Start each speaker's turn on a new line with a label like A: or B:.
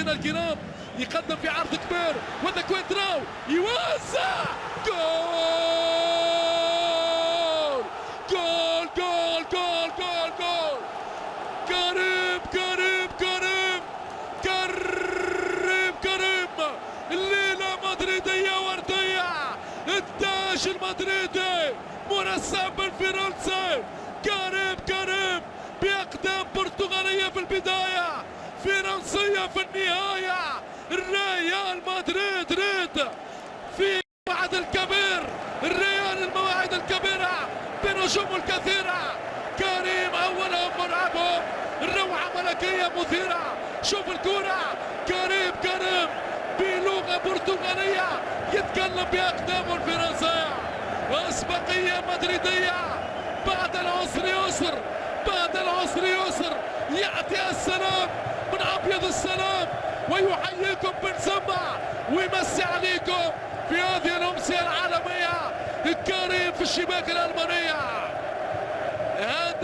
A: مشاهدينا الكرام يقدم في عرض كبير وذا كوينتراو يوزع جول جول جول جول جول جول كريم كريم كريم كريم كريم الليلة مدريدية وردية التاج المدريدي مرسم بالفرنسي كريم كريم بأقدام برتغالية في البداية فرنسية في النهاية ريال مدريد ريد في الموعد الكبير الريال المواعيد الكبيرة بنجوم الكثيرة كريم أولهم مرعبهم روعة ملكية مثيرة شوف الكرة كريم كريم بلغة برتغالية يتكلم بأقدامه الفرنسية أسبقية مدريدية بعد العسر يسر بعد العسر يسر يأتي السلام من أبيض السلام ويحييكم بنزيما ويمسي عليكم في هذه الأمسية العالمية كريم في الشباك الألمانية.